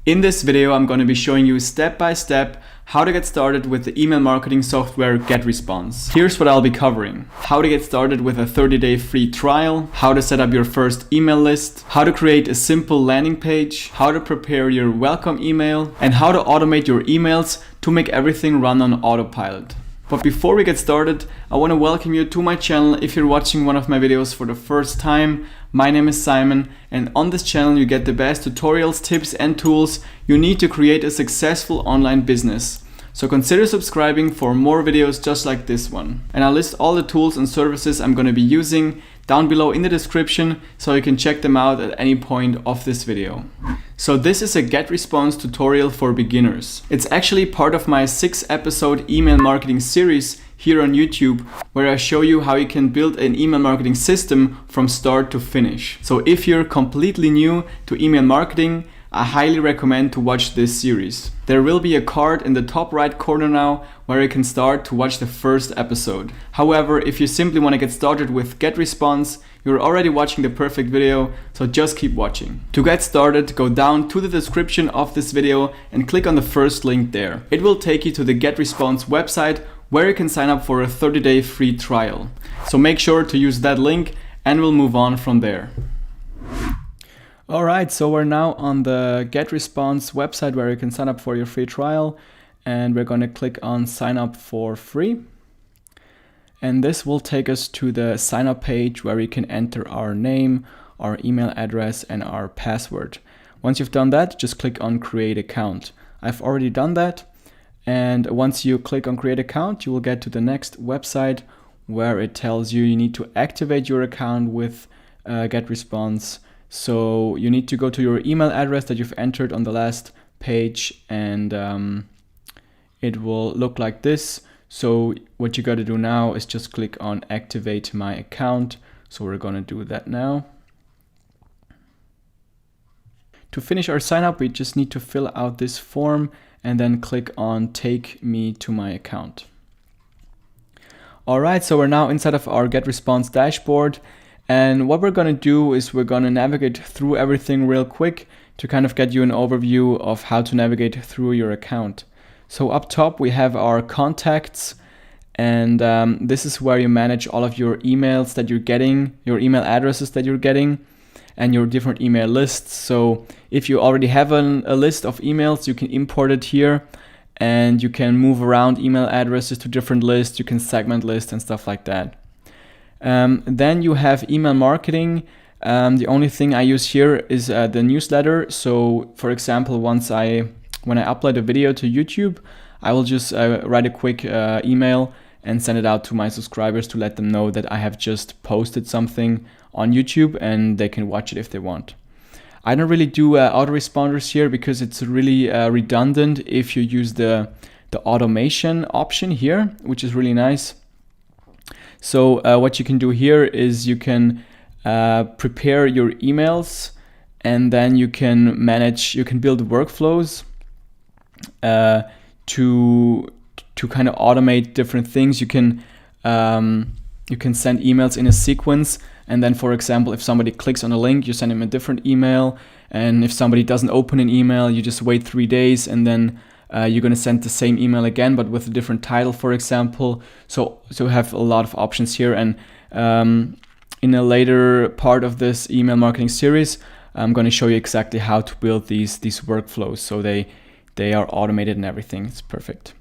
In this video, I'm going to be showing you step by step how to get started with the email marketing software GetResponse. Here's what I'll be covering: how to get started with a 30-day free trial, how to set up your first email list, how to create a simple landing page, how to prepare your welcome email, and how to automate your emails to make everything run on autopilot. But before we get started, I want to welcome you to my channel if you're watching one of my videos for the first time. My name is Simon, and on this channel you get the best tutorials, tips and tools you need to create a successful online business. So consider subscribing for more videos just like this one. And I'll list all the tools and services I'm going to be using down below in the description, so you can check them out at any point of this video. So this is a GetResponse tutorial for beginners. It's actually part of my 6-episode email marketing series here on YouTube, where I show you how you can build an email marketing system from start to finish. So if you're completely new to email marketing, I highly recommend to watch this series. There will be a card in the top right corner now where you can start to watch the first episode. However, if you simply want to get started with GetResponse, you're already watching the perfect video, so just keep watching. To get started, go down to the description of this video and click on the first link there. It will take you to the GetResponse website where you can sign up for a 30-day free trial. So make sure to use that link and we'll move on from there. Alright, so we're now on the GetResponse website where you can sign up for your free trial, and we're going to click on sign up for free. And this will take us to the sign up page where we can enter our name, our email address and our password. Once you've done that, just click on create account. I've already done that. And once you click on create account, you will get to the next website where it tells you need to activate your account with GetResponse. So you need to go to your email address that you've entered on the last page, and it will look like this. So what you got to do now is just click on activate my account. So we're going to do that now. To finish our sign up, we just need to fill out this form and then click on take me to my account. Alright, so we're now inside of our GetResponse dashboard. And what we're going to do is we're going to navigate through everything real quick to kind of get you an overview of how to navigate through your account. So up top we have our contacts, and this is where you manage all of your emails that you're getting, your email addresses that you're getting, and your different email lists. So if you already have a list of emails, you can import it here, and you can move around email addresses to different lists. You can segment lists and stuff like that. Then you have email marketing. The only thing I use here is the newsletter. So for example, when I upload a video to YouTube, I will just write a quick email and send it out to my subscribers to let them know that I have just posted something on YouTube and they can watch it if they want. I don't really do autoresponders here because it's really redundant if you use the automation option here, which is really nice. So what you can do here is you can prepare your emails, and then you can build workflows to kind of automate different things. You can send emails in a sequence, and then for example, if somebody clicks on a link, you send them a different email, and if somebody doesn't open an email, you just wait 3 days, and then you're going to send the same email again, but with a different title, for example. So we have a lot of options here. And in a later part of this email marketing series, I'm going to show you exactly how to build these workflows. So they are automated and everything. It's perfect.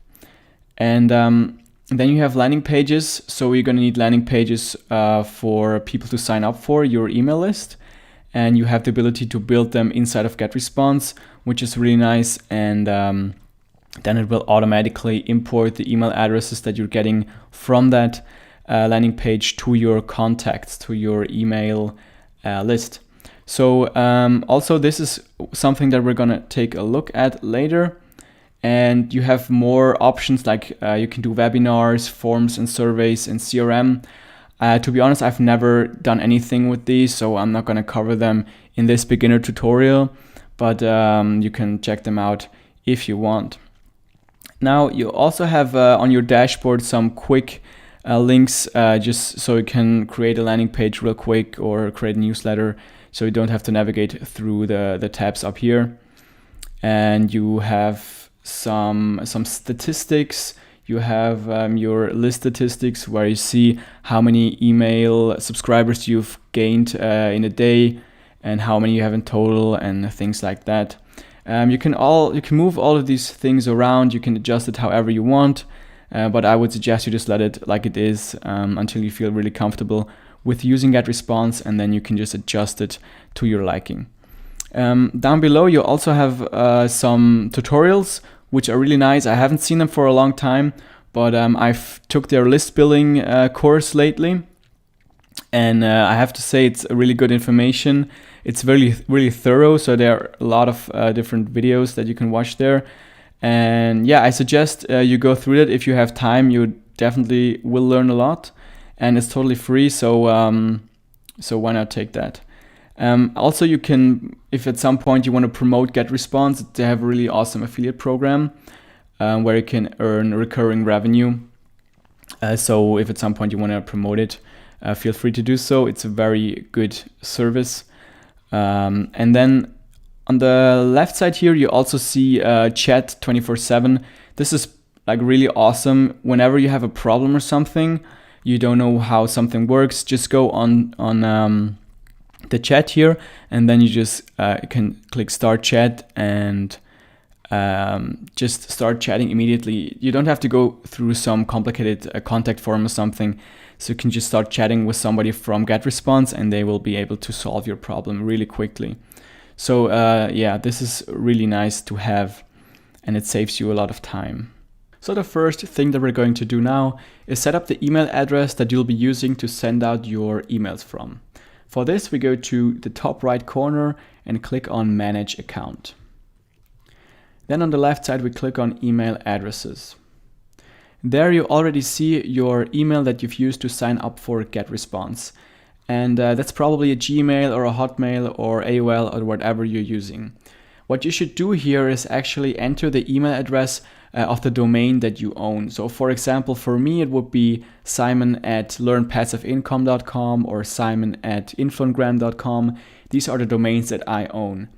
And then you have landing pages. So you're going to need landing pages for people to sign up for your email list. And you have the ability to build them inside of GetResponse, which is really nice. And then it will automatically import the email addresses that you're getting from that landing page to your contacts, to your email list. So also this is something that we're going to take a look at later. And you have more options, like you can do webinars, forms and surveys, and CRM. To be honest, I've never done anything with these, so I'm not going to cover them in this beginner tutorial, but you can check them out if you want. Now you also have on your dashboard some quick links just so you can create a landing page real quick or create a newsletter, so you don't have to navigate through the tabs up here. and you have some statistics. You have your list statistics where you see how many email subscribers you've gained in a day and how many you have in total and things like that. You can move all of these things around. You can adjust it however you want, but I would suggest you just let it like it is until you feel really comfortable with using GetResponse, and then you can just adjust it to your liking. Down below you also have some tutorials which are really nice. I haven't seen them for a long time, but I've took their list building course lately, and I have to say it's really good information. It's really thorough, so there are a lot of different videos that you can watch there. And yeah, I suggest you go through it if you have time. You definitely will learn a lot, and it's totally free, so why not take that? Also, you can, if at some point you want to promote GetResponse, they have a really awesome affiliate program where you can earn recurring revenue. So if at some point you want to promote it, feel free to do so. It's a very good service. And then on the left side here, you also see chat 24/7. This is like really awesome. Whenever you have a problem or something, you don't know how something works, just go on the chat here, and then you just can click start chat and just start chatting immediately. You don't have to go through some complicated contact form or something. So you can just start chatting with somebody from GetResponse, and they will be able to solve your problem really quickly. So yeah, this is really nice to have, and it saves you a lot of time. So the first thing that we're going to do now is set up the email address that you'll be using to send out your emails from. For this, we go to the top right corner and click on Manage Account. Then on the left side, we click on Email Addresses. There you already see your email that you've used to sign up for GetResponse. And that's probably a Gmail or a Hotmail or AOL or whatever you're using. What you should do here is actually enter the email address of the domain that you own. So for example, for me, it would be simon@learnpassiveincome.com or simon@infogram.com. These are the domains that I own.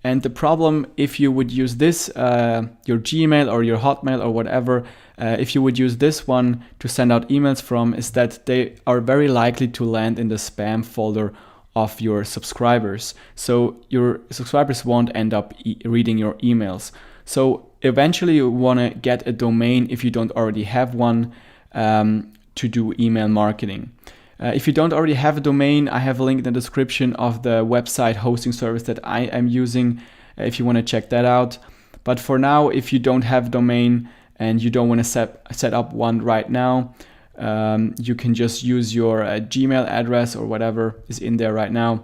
And the problem, if you would use this, your Gmail or your Hotmail or whatever, if you would use this one to send out emails from, is that they are very likely to land in the spam folder of your subscribers. So your subscribers won't end up reading your emails. So eventually you want to get a domain, if you don't already have one, to do email marketing. If you don't already have a domain, I have a link in the description of the website hosting service that I am using if you want to check that out. But for now, if you don't have a domain and you don't want to set up one right now, you can just use your Gmail address or whatever is in there right now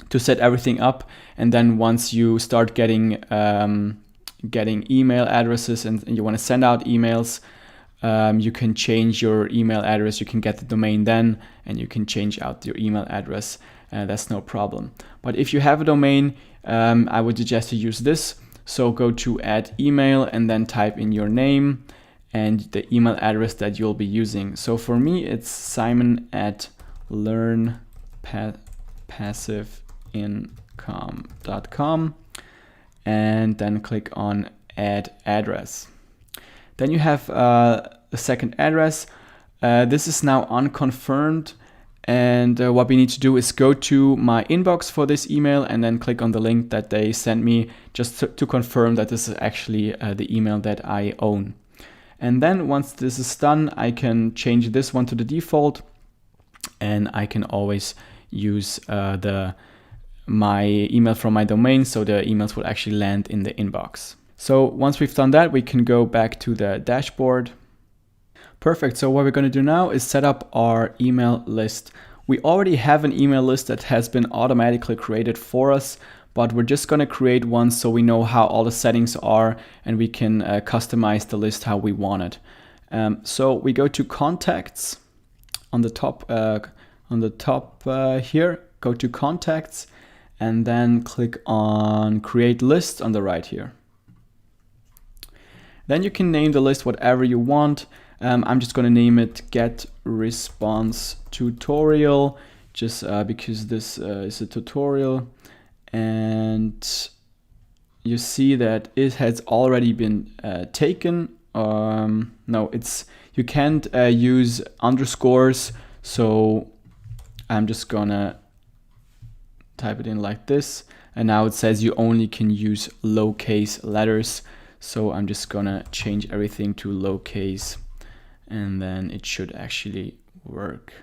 to set everything up. And then once you start getting email addresses and you want to send out emails, you can change your email address. You can get the domain then, and you can change out your email address. That's no problem. But if you have a domain, I would suggest to use this. So go to add email and then type in your name and the email address that you'll be using. So for me, it's simon@learnpassiveincome.com, and then click on add address. Then you have the second address. This is now unconfirmed, and what we need to do is go to my inbox for this email and then click on the link that they sent me just to confirm that this is actually the email that I own. And then once this is done, I can change this one to the default, and I can always use my email from my domain, so the emails will actually land in the inbox. So once we've done that, we can go back to the dashboard. Perfect. So what we're going to do now is set up our email list. We already have an email list that has been automatically created for us, but we're just going to create one so we know how all the settings are and we can customize the list how we want it. So we go to contacts on the top here, go to contacts, and then click on create list on the right here. Then you can name the list whatever you want. I'm just going to name it GetResponse tutorial, just because this is a tutorial. And you see that it has already been taken. No, you can't use underscores, so I'm just gonna type it in like this, and now it says you only can use lowercase letters, so I'm just gonna change everything to lowercase, and then it should actually work.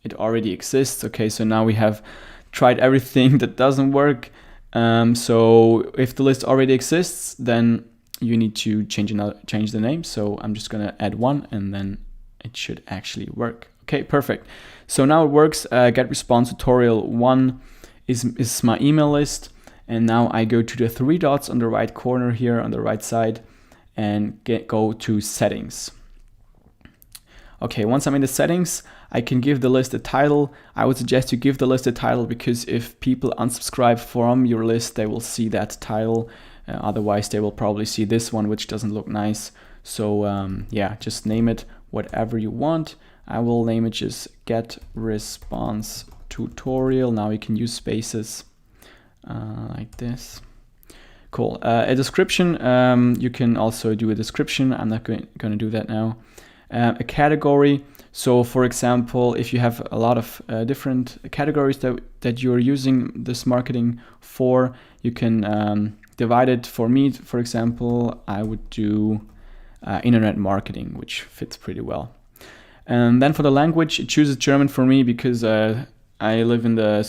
It already exists. Okay, so now we have tried everything that doesn't work. So if the list already exists, then you need to change the name. So I'm just gonna add one, and then it should actually work. Okay, perfect. So now it works. GetResponse tutorial 1 is my email list, and now I go to the 3 dots on the right corner here on the right side and go to settings. Okay, once I'm in the settings, I can give the list a title. I would suggest you give the list a title, because if people unsubscribe from your list, they will see that title. Otherwise, they will probably see this one, which doesn't look nice. So yeah, just name it whatever you want. I will name it just GetResponse tutorial. Now you can use spaces like this. Cool. A description, you can also do a description. I'm not going to do that now. A category. So for example, if you have a lot of different categories that you're using this marketing for, you can divide it. For me, for example, I would do internet marketing, which fits pretty well. And then for the language, it chooses German for me, because I live in the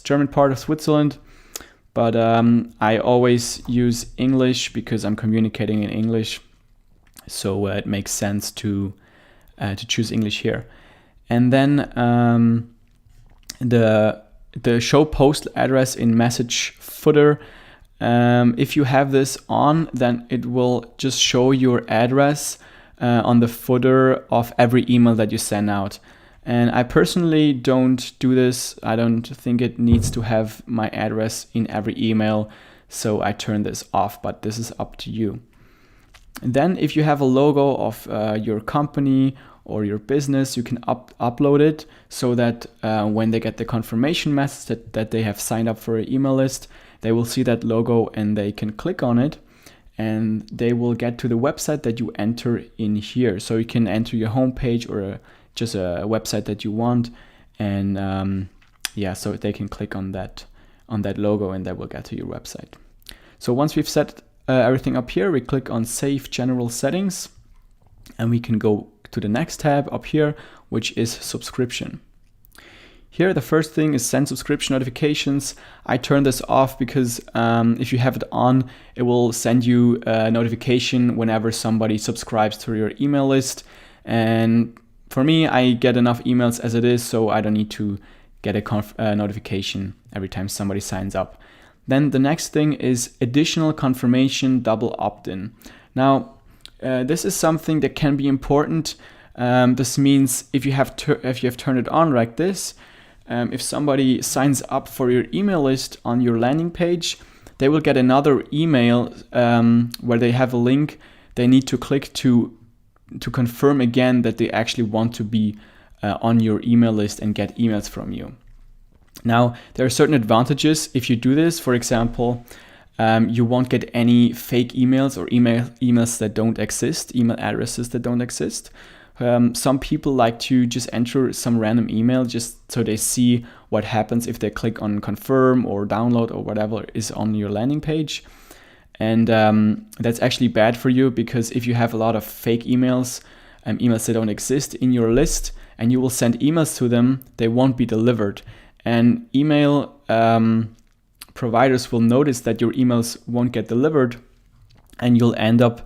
German part of Switzerland, but I always use English because I'm communicating in English. So it makes sense to choose English here. And then the show post address in message footer. If you have this on, then it will just show your address on the footer of every email that you send out. And I personally don't do this. I don't think it needs to have my address in every email, so I turn this off, but this is up to you. And then if you have a logo of your company or your business, you can upload it, so that when they get the confirmation message that they have signed up for an email list, they will see that logo and they can click on it, and they will get to the website that you enter in here. So you can enter your homepage or just a website that you want, and yeah, so they can click on that logo, and that will get to your website. So once we've set everything up here, we click on Save General Settings, and we can go to the next tab up here, which is Subscription. Here, the first thing is Send Subscription Notifications. I turn this off because if you have it on, it will send you a notification whenever somebody subscribes to your email list. And for me, I get enough emails as it is, so I don't need to get a notification every time somebody signs up. Then the next thing is Additional Confirmation Double Opt-in. Now, this is something that can be important. This means if you have turned it on like this, if somebody signs up for your email list on your landing page, they will get another email where they have a link. They need to click to confirm again that they actually want to be on your email list and get emails from you. Now, there are certain advantages if you do this. For example, you won't get any fake emails or emails that don't exist, email addresses that don't exist. Some people like to just enter some random email just so they see what happens if they click on confirm or download or whatever is on your landing page. And that's actually bad for you, because if you have a lot of fake emails, emails that don't exist in your list, and you will send emails to them, they won't be delivered. And email providers will notice that your emails won't get delivered, and you'll end up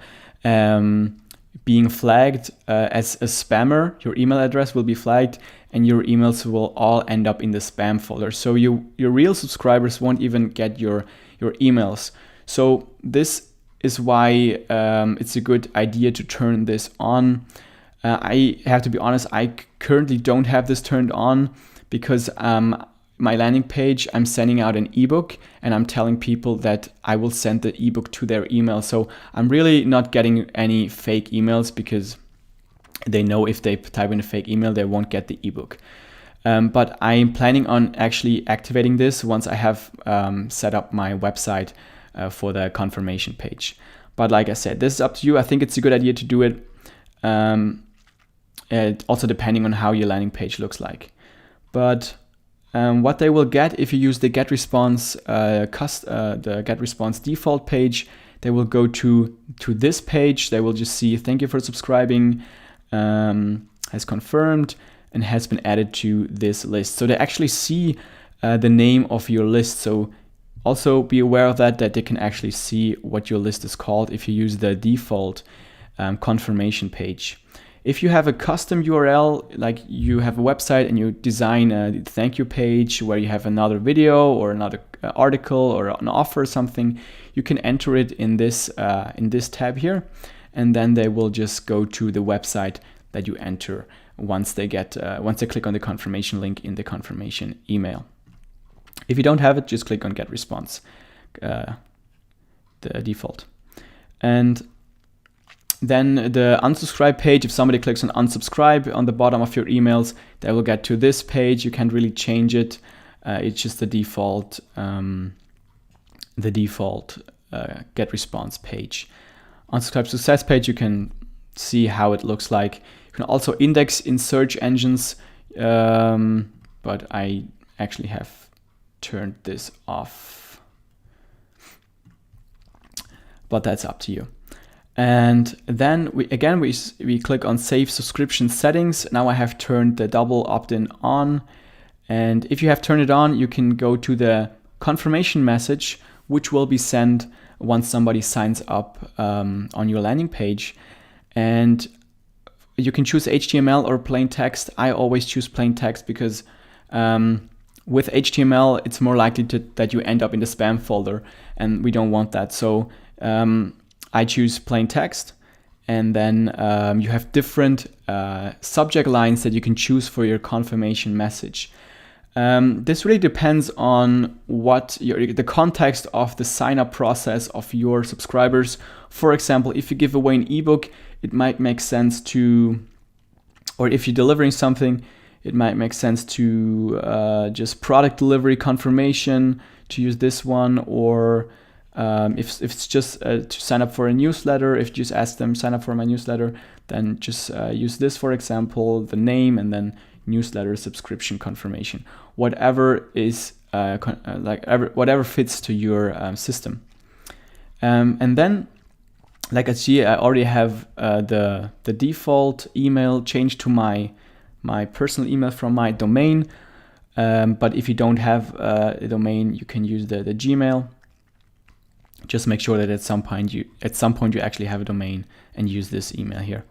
being flagged as a spammer. Your email address will be flagged, and your emails will all end up in the spam folder. So your real subscribers won't even get your emails. So this is why it's a good idea to turn this on. I have to be honest, I currently don't have this turned on because my landing page, I'm sending out an ebook, and I'm telling people that I will send the ebook to their email. So I'm really not getting any fake emails, because they know if they type in a fake email, they won't get the ebook. But I'm planning on actually activating this once I have set up my website for the confirmation page. But like I said, this is up to you. I think it's a good idea to do it. Also depending on how your landing page looks like. But what they will get if you use the GetResponse the GetResponse default page, they will go to this page. They will just see, thank you for subscribing, has confirmed and has been added to this list. So they actually see the name of your list. So also be aware of that they can actually see what your list is called if you use the default confirmation page. If you have a custom URL, like you have a website and you design a thank you page where you have another video or another article or an offer or something, you can enter it in this tab here, and then they will just go to the website that you enter once they click on the confirmation link in the confirmation email. If you don't have it, just click on GetResponse, the default. And then the unsubscribe page, if somebody clicks on unsubscribe on the bottom of your emails, they will get to this page. You can't really change it. It's just the default GetResponse page. Unsubscribe success page, you can see how it looks like. You can also index in search engines, but I actually have turned this off. But that's up to you. And then we click on Save Subscription Settings. Now I have turned the double opt-in on. And if you have turned it on, you can go to the confirmation message, which will be sent once somebody signs up on your landing page. And you can choose HTML or plain text. I always choose plain text because with HTML, it's more likely that you end up in the spam folder, and we don't want that. So I choose plain text, and then you have different subject lines that you can choose for your confirmation message. This really depends on what the context of the sign-up process of your subscribers. For example, if you give away an ebook, it might make sense to, or if you're delivering something, it might make sense to just product delivery confirmation to use this one, or if it's just to sign up for a newsletter, if you just ask them sign up for my newsletter, then just use this, for example, the name and then newsletter subscription confirmation. Whatever is whatever fits to your system. And then, like I see, I already have the default email changed to my personal email from my domain. But if you don't have a domain, you can use the Gmail. Just make sure that at some point you actually have a domain and use this email here.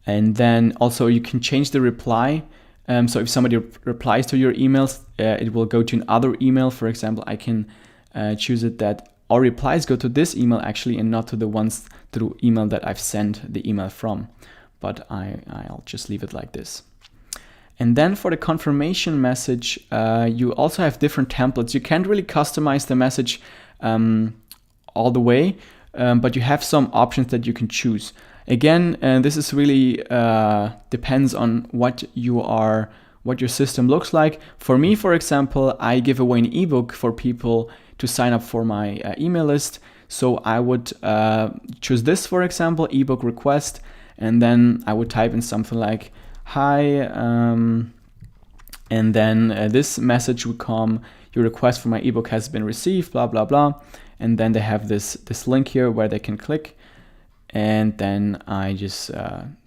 And then also you can change the reply. So if somebody replies to your emails, it will go to another email. For example, I can choose it that all replies go to this email actually, and not to the ones through email that I've sent the email from. But I'll just leave it like this. And then for the confirmation message, you also have different templates. You can't really customize the message all the way, but you have some options that you can choose. Again, this is really depends on what your system looks like. For me, for example, I give away an ebook for people to sign up for my email list. So I would choose this, for example, ebook request, and then I would type in something like, hi, and then this message would come, your request for my ebook has been received, blah, blah, blah. And then they have this link here where they can click. And then I just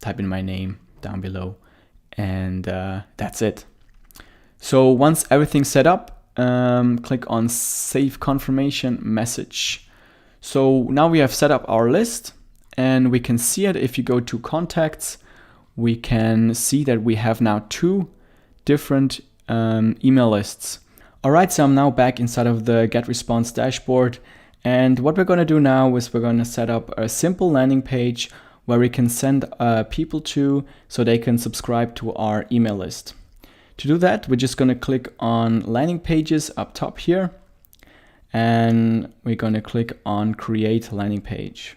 type in my name down below, and that's it. So once everything's set up, click on Save Confirmation Message. So now we have set up our list, and we can see it. If you go to Contacts, we can see that we have now 2 different email lists. All right, so I'm now back inside of the GetResponse dashboard. And what we're going to do now is we're going to set up a simple landing page where we can send people to so they can subscribe to our email list. To do that, we're just going to click on landing pages up top here, and we're going to click on create landing page.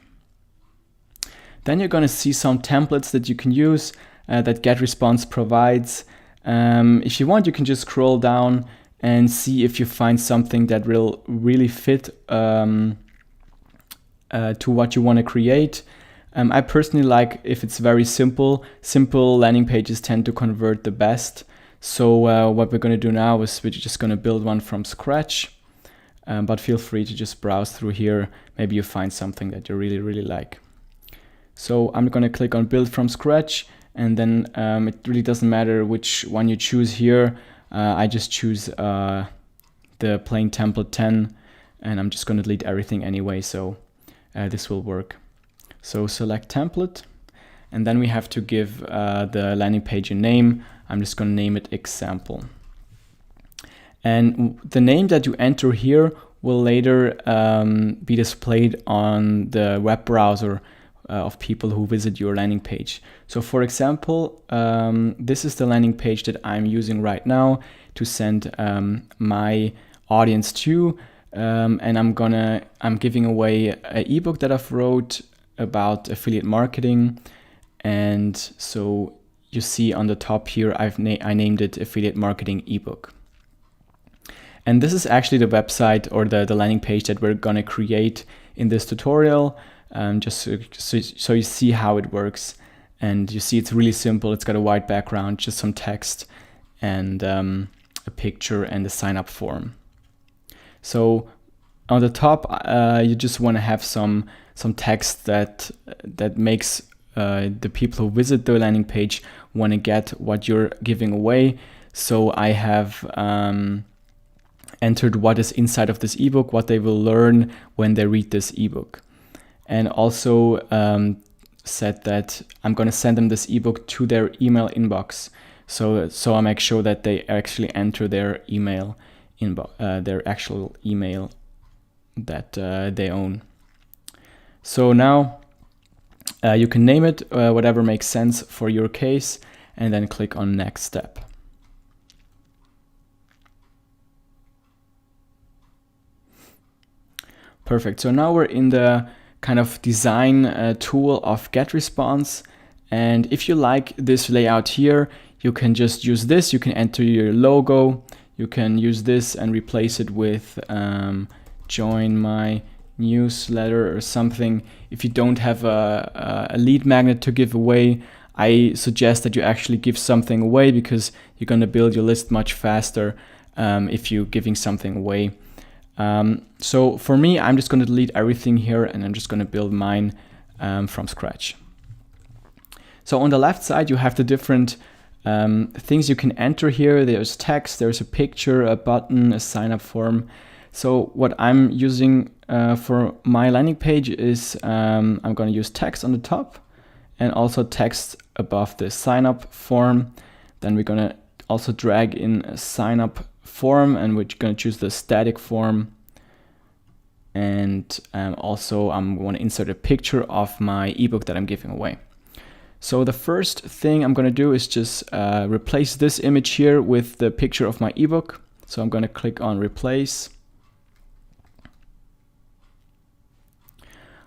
Then you're going to see some templates that you can use that GetResponse provides. If you want, you can just scroll down and see if you find something that will really fit to what you want to create. I personally like if it's very simple. Simple landing pages tend to convert the best. So what we're going to do now is we're just going to build one from scratch. But feel free to just browse through here. Maybe you find something that you really like. So I'm going to click on build from scratch, and then it really doesn't matter which one you choose here. I just choose the plain template 10, and I'm just going to delete everything anyway, so this will work. So select template, and then we have to give the landing page a name. I'm just going to name it example. And the name that you enter here will later be displayed on the web browser of people who visit your landing page. So for example, this is the landing page that I'm using right now to send my audience to, and I'm giving away an ebook that I've wrote about affiliate marketing. And so you see on the top here, I named it affiliate marketing ebook. And this is actually the website or the landing page that we're gonna create in this tutorial, just so you see how it works. And you see it's really simple. It's got a white background, just some text and a picture and a sign up form. So on the top, you just want to have some text that makes the people who visit the landing page want to get what you're giving away. So I have entered what is inside of this ebook, what they will learn when they read this ebook, and also said that I'm going to send them this ebook to their email inbox. So I make sure that they actually enter their email inbox, their actual email that they own. So now you can name it whatever makes sense for your case, and then click on next step. Perfect. So now we're in the kind of design tool of GetResponse. And if you like this layout here, you can just use this. You can enter your logo. You can use this and replace it with join my newsletter or something. If you don't have a lead magnet to give away, I suggest that you actually give something away, because you're going to build your list much faster if you're giving something away. So for me, I'm just going to delete everything here, and I'm just going to build mine from scratch. So on the left side, you have the different things you can enter here. There's text, there's a picture, a button, a sign up form. So what I'm using for my landing page is I'm going to use text on the top and also text above the sign up form. Then we're going to also drag in a sign up form, and we're going to choose the static form. And also I'm going to insert a picture of my ebook that I'm giving away. So the first thing I'm going to do is just replace this image here with the picture of my ebook. So I'm going to click on replace.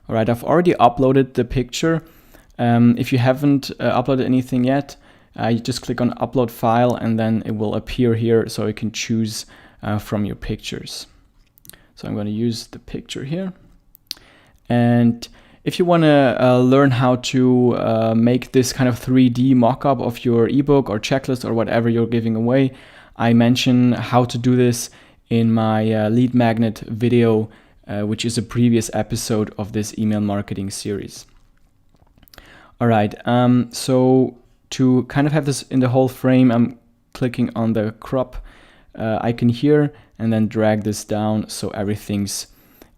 All right, I've already uploaded the picture. If you haven't uploaded anything yet, you just click on upload file, and then it will appear here, so you can choose from your pictures. So I'm going to use the picture here. And if you want to learn how to make this kind of 3D mock-up of your ebook or checklist or whatever you're giving away, I mention how to do this in my lead magnet video, which is a previous episode of this email marketing series. All right, so to kind of have this in the whole frame, I'm clicking on the crop icon here and then drag this down so everything's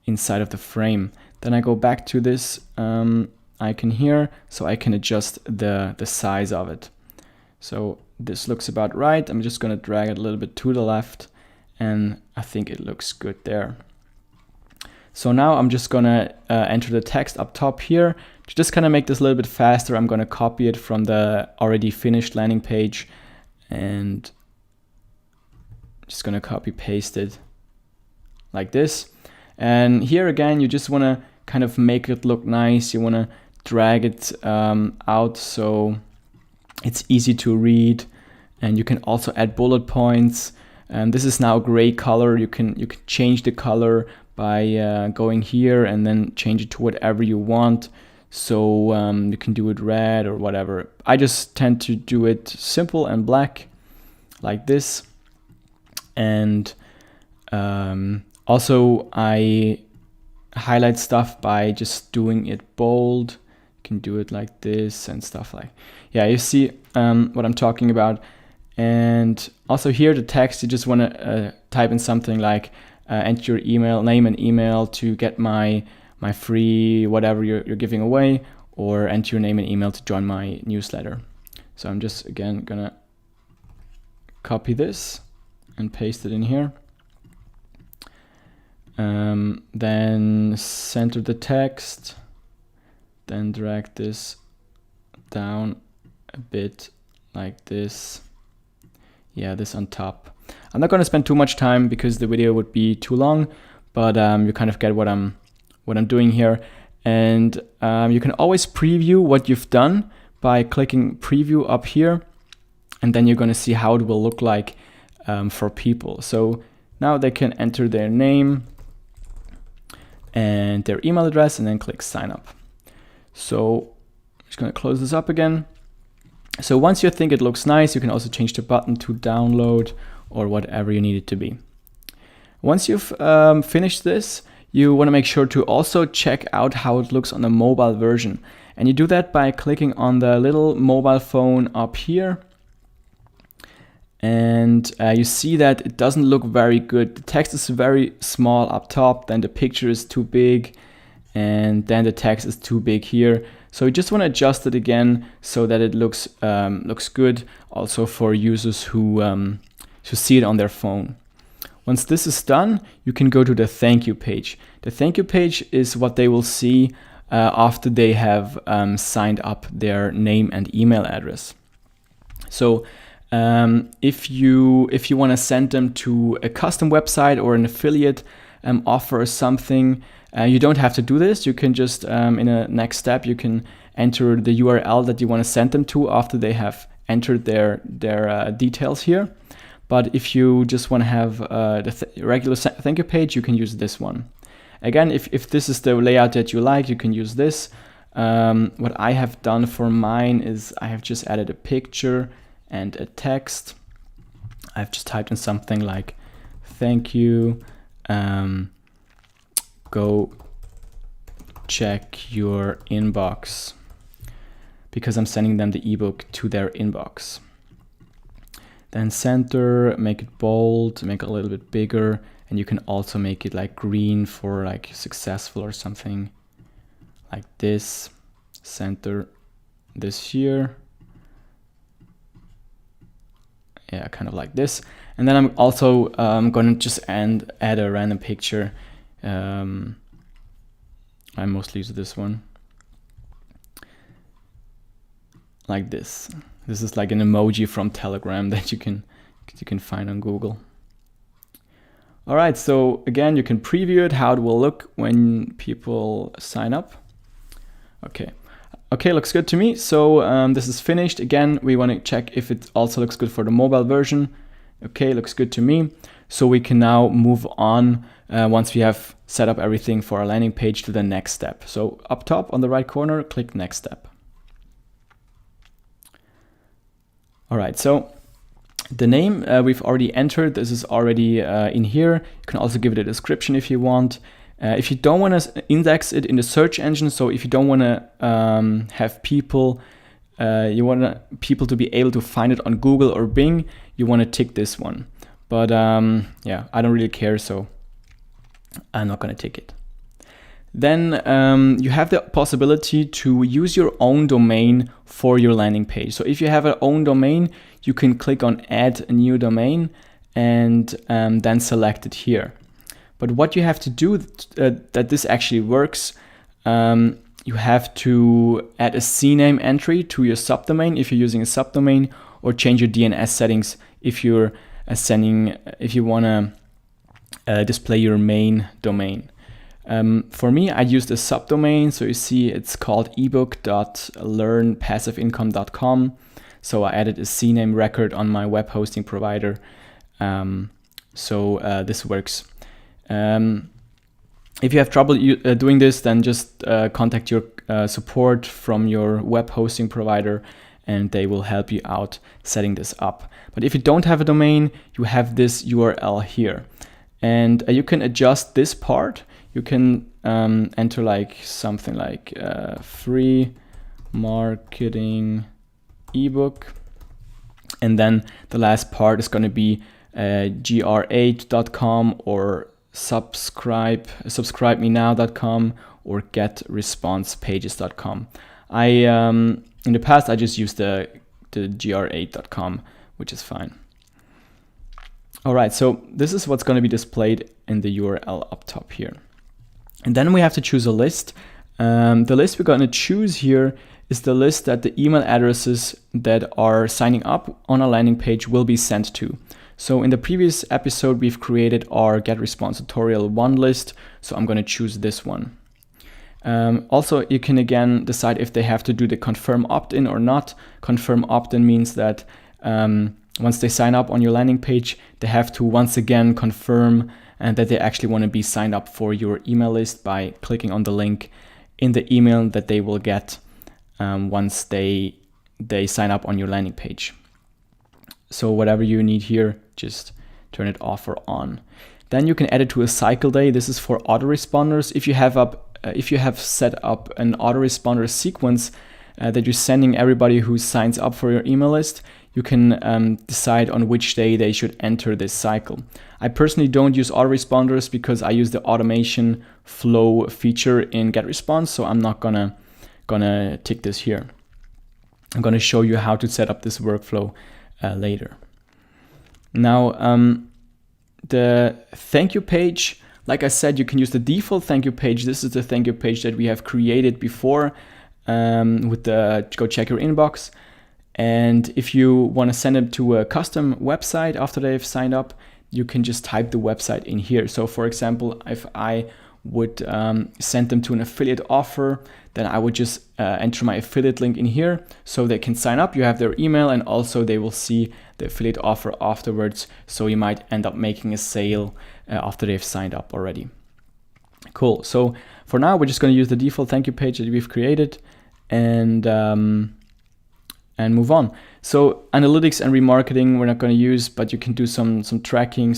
inside of the frame. Then I go back to this icon here so I can adjust the size of it. So this looks about right. I'm just going to drag it a little bit to the left, and I think it looks good there. So now I'm just going to enter the text up top here. To just kind of make this a little bit faster, I'm going to copy it from the already finished landing page, and just going to copy paste it like this. And here again, you just want to kind of make it look nice. You want to drag it out so it's easy to read, and you can also add bullet points. And this is now a gray color. You can change the color by going here and then change it to whatever you want. So you can do it red or whatever. I just tend to do it simple and black like this. And also I highlight stuff by just doing it bold. You can do it like this and stuff like, yeah, you see what I'm talking about. And also here the text, you just want to type in something like enter your email, name and email to get my free whatever you're giving away, or enter your name and email to join my newsletter. So I'm just again gonna copy this and paste it in here. Then center the text, then drag this down a bit like this. Yeah, this on top. I'm not going to spend too much time because the video would be too long, but you kind of get what I'm doing here. And you can always preview what you've done by clicking preview up here, and then you're going to see how it will look like for people. So now they can enter their name and their email address and then click sign up. So I'm just going to close this up again. So once you think it looks nice, you can also change the button to download or whatever you need it to be. Once you've finished this, you want to make sure to also check out how it looks on the mobile version. And you do that by clicking on the little mobile phone up here. And you see that it doesn't look very good. The text is very small up top, then the picture is too big, and then the text is too big here. So you just want to adjust it again so that it looks good also for users who see it on their phone. Once this is done, you can go to the thank you page. The thank you page is what they will see after they have signed up their name and email address. So if you want to send them to a custom website or an affiliate offer or something, you don't have to do this. You can just, in a next step, you can enter the URL that you want to send them to after they have entered their details here. But if you just want to have the regular thank you page, you can use this one. Again, if this is the layout that you like, you can use this. What I have done for mine is I have just added a picture and a text. I've just typed in something like, thank you, go check your inbox, because I'm sending them the ebook to their inbox. Then center, make it bold, make it a little bit bigger, and you can also make it like green for like successful or something like this. Center this here. Yeah, kind of like this. And then I'm also going to just add a random picture. I mostly use this one. Like this. This is like an emoji from Telegram that you can find on Google. All right, so again, you can preview it, how it will look when people sign up. Okay, looks good to me. So this is finished. Again, we want to check if it also looks good for the mobile version. Okay, looks good to me. So we can now move on once we have set up everything for our landing page to the next step. So up top on the right corner, click next step. All right, so the name we've already entered. This is already in here. You can also give it a description if you want. If you don't want to index it in the search engine, so if you don't want to have people, you want people to be able to find it on Google or Bing, you want to tick this one. But yeah, I don't really care, so I'm not going to tick it. Then you have the possibility to use your own domain for your landing page. So if you have an own domain, you can click on add a new domain and then select it here. But what you have to do that this actually works, you have to add a CNAME entry to your subdomain if you're using a subdomain, or change your DNS settings if you're if you want to display your main domain. For me, I used a subdomain, so you see it's called ebook.learnpassiveincome.com. So I added a CNAME record on my web hosting provider. So this works. If you have trouble doing this, then just contact your support from your web hosting provider, and they will help you out setting this up. But if you don't have a domain, you have this URL here, and you can adjust this part. You can enter like something like free marketing ebook, and then the last part is going to be gr8.com or subscribemenow.com or getresponsepages.com. In the past I just used the gr8.com, which is fine. All right, so this is what's going to be displayed in the URL up top here. And then we have to choose a list. The list we're going to choose here is the list that the email addresses that are signing up on a landing page will be sent to. So in the previous episode, we've created our GetResponse tutorial 1 list. So I'm going to choose this one. Also, you can again decide if they have to do the confirm opt-in or not. Confirm opt-in means that once they sign up on your landing page, they have to once again confirm and that they actually want to be signed up for your email list by clicking on the link in the email that they will get once they sign up on your landing page. So whatever you need here, just turn it off or on. Then you can add it to a cycle day. This is for autoresponders. If you have set up an autoresponder sequence that you're sending everybody who signs up for your email list, you can decide on which day they should enter this cycle. I personally don't use autoresponders because I use the automation flow feature in GetResponse, so I'm not gonna tick this here. I'm gonna show you how to set up this workflow later. Now, the thank you page, like I said, you can use the default thank you page. This is the thank you page that we have created before with the go check your inbox. And if you want to send them to a custom website after they've signed up, you can just type the website in here. So for example, if I would send them to an affiliate offer, then I would just enter my affiliate link in here so they can sign up. You have their email and also they will see the affiliate offer afterwards. So you might end up making a sale after they've signed up already. Cool. So for now, we're just going to use the default thank you page that we've created and move on. So analytics and remarketing we're not going to use, but you can do some tracking,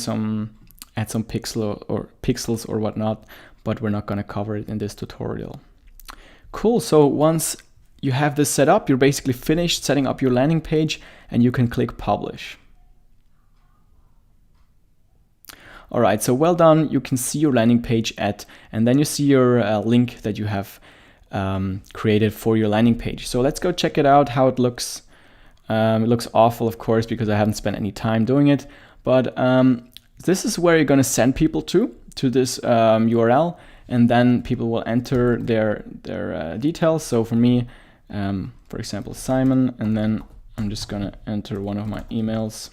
add some pixels or whatnot, but we're not going to cover it in this tutorial. Cool. So once you have this set up, you're basically finished setting up your landing page and you can click publish. All right, so well done. You can see your landing page and then you see your link that you have created for your landing page. So let's go check it out, how it looks. It looks awful, of course, because I haven't spent any time doing it. But this is where you're going to send people to this URL, and then people will enter their details. So for me, for example, Simon, and then I'm just going to enter one of my emails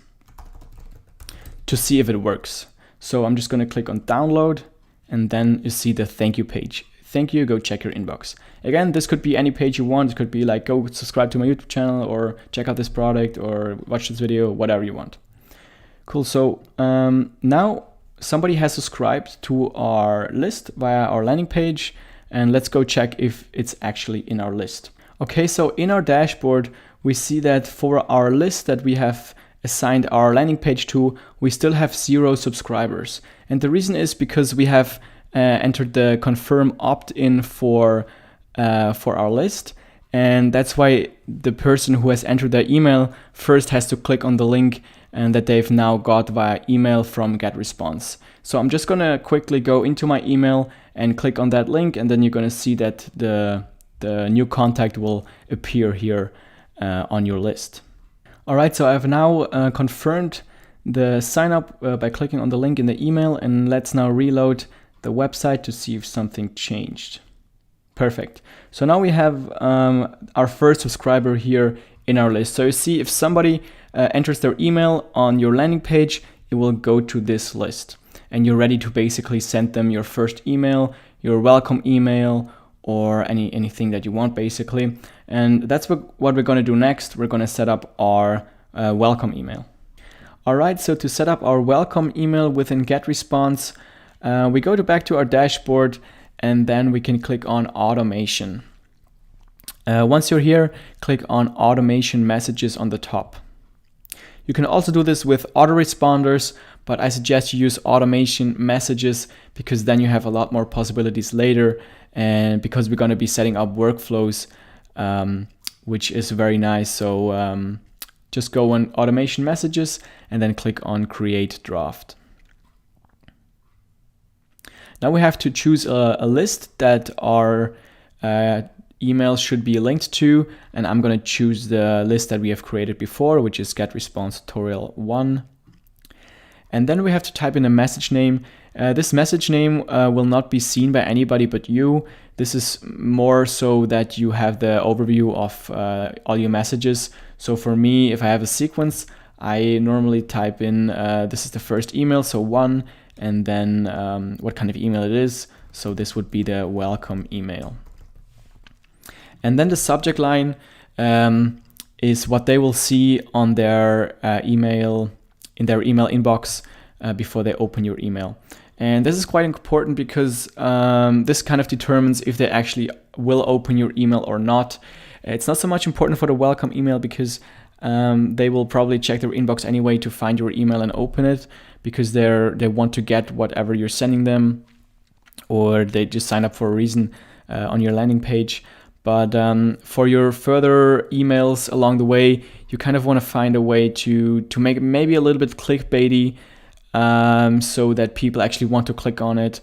to see if it works. So I'm just going to click on download, and then you see the thank you page. Thank you, go check your inbox. Again, this could be any page you want. It could be like, go subscribe to my YouTube channel or check out this product or watch this video, whatever you want. Cool, so now somebody has subscribed to our list via our landing page, and let's go check if it's actually in our list. Okay, so in our dashboard, we see that for our list that we have assigned our landing page to, we still have 0 subscribers. And the reason is because we have entered the confirm opt-in for our list, and that's why the person who has entered their email first has to click on the link and that they've now got via email from GetResponse. So I'm just gonna quickly go into my email and click on that link, and then you're gonna see that the new contact will appear here on your list. All right, so I've now confirmed the sign up by clicking on the link in the email, and let's now reload the website to see if something changed. Perfect. So now we have our first subscriber here in our list. So you see if somebody enters their email on your landing page, it will go to this list, and you're ready to basically send them your first email, your welcome email, or anything that you want basically. And that's what we're going to do next. We're going to set up our welcome email. All right, so to set up our welcome email within GetResponse, We go back to our dashboard, and then we can click on automation. Once you're here, click on automation messages on the top. You can also do this with autoresponders, but I suggest you use automation messages because then you have a lot more possibilities later, and because we're going to be setting up workflows, which is very nice. So just go on automation messages and then click on create draft. Now we have to choose a list that our emails should be linked to, and I'm going to choose the list that we have created before, which is GetResponse tutorial 1. And then we have to type in a message name. This message name will not be seen by anybody but you. This is more so that you have the overview of all your messages. So for me, if I have a sequence, I normally type in this is the first email, so 1, and then what kind of email it is. So this would be the welcome email. And then the subject line is what they will see on their email, in their email inbox before they open your email. And this is quite important because this kind of determines if they actually will open your email or not. It's not so much important for the welcome email because they will probably check their inbox anyway to find your email and open it, because they want to get whatever you're sending them, or they just sign up for a reason on your landing page. But for your further emails along the way, you kind of want to find a way to make it maybe a little bit clickbaity, so that people actually want to click on it.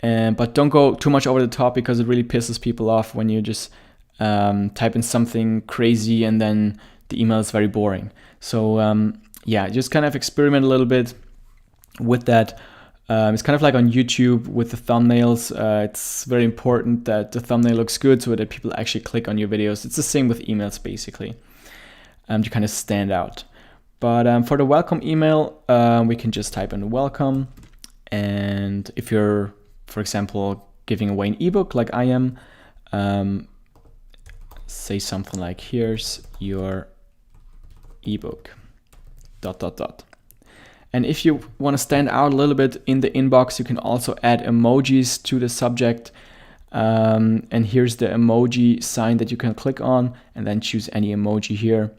But don't go too much over the top, because it really pisses people off when you just type in something crazy and then the email is very boring. So yeah, just kind of experiment a little bit with that. It's kind of like on YouTube with the thumbnails. It's very important that the thumbnail looks good so that people actually click on your videos. It's the same with emails, basically, to kind of stand out. But for the welcome email, we can just type in welcome. And if you're, for example, giving away an ebook like I am, say something like, here's your ebook, ... And if you want to stand out a little bit in the inbox, you can also add emojis to the subject. And here's the emoji sign that you can click on, and then choose any emoji here,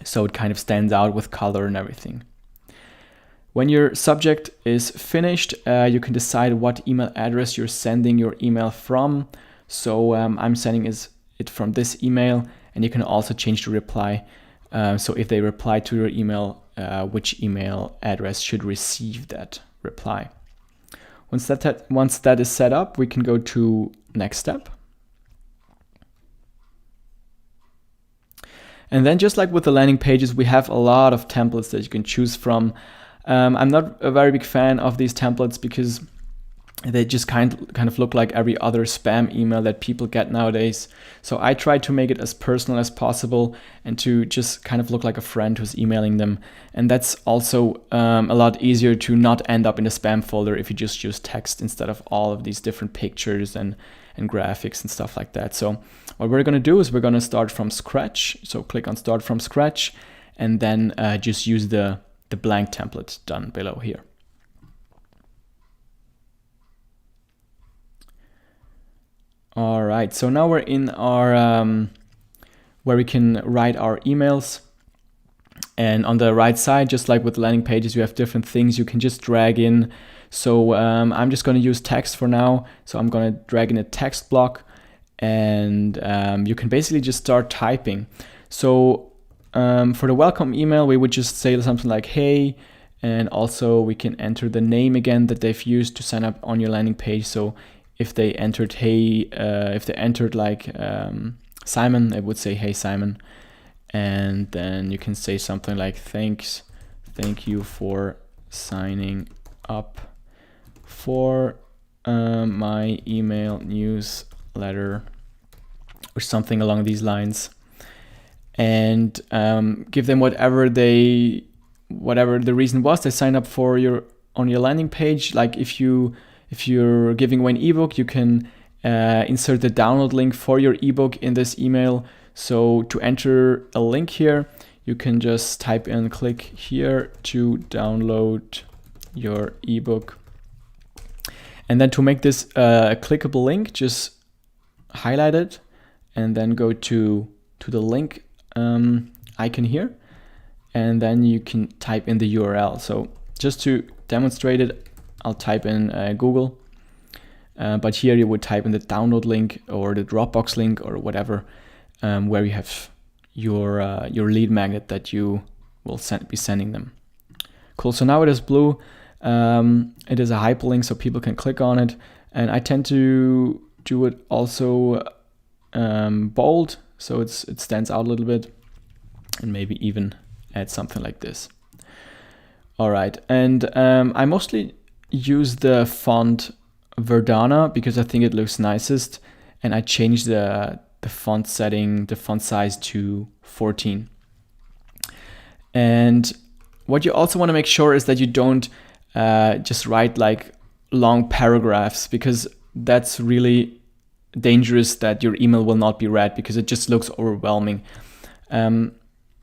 so it kind of stands out with color and everything. When your subject is finished, you can decide what email address you're sending your email from. So I'm sending it from this email, and you can also change the reply. So if they reply to your email, which email address should receive that reply. Once that is set up, we can go to next step. And then, just like with the landing pages, we have a lot of templates that you can choose from. I'm not a very big fan of these templates because they just kind of look like every other spam email that people get nowadays. So I try to make it as personal as possible and to just kind of look like a friend who's emailing them. And that's also a lot easier to not end up in the spam folder if you just use text instead of all of these different pictures and graphics and stuff like that. So what we're going to do is we're going to start from scratch. So click on start from scratch, and then just use the blank template done below here. All right, so now we're in our where we can write our emails. And on the right side, just like with landing pages, you have different things you can just drag in. So I'm just going to use text for now. So I'm going to drag in a text block, and you can basically just start typing. So for the welcome email, we would just say something like, hey, and also we can enter the name again that they've used to sign up on your landing page. So if they entered like Simon, it would say, hey Simon. And then you can say something like, thank you for signing up for my email newsletter, or something along these lines. And give them whatever the reason was they signed up for on your landing page. Like if you're giving away an ebook, you can insert the download link for your ebook in this email. So to enter a link here, you can just type in, click here to download your ebook. And then to make this a clickable link, just highlight it and then go to the link icon here. And then you can type in the URL. So just to demonstrate it, I'll type in Google. But here you would type in the download link or the Dropbox link or whatever, where you have your lead magnet that you will be sending them. Cool. So now it is blue. It is a hyperlink, so people can click on it. And I tend to do it also bold, so it stands out a little bit, and maybe even add something like this. All right, and I mostly use the font Verdana because I think it looks nicest, and I changed the font setting, the font size to 14. And what you also want to make sure is that you don't just write like long paragraphs, because that's really dangerous, that your email will not be read because it just looks overwhelming.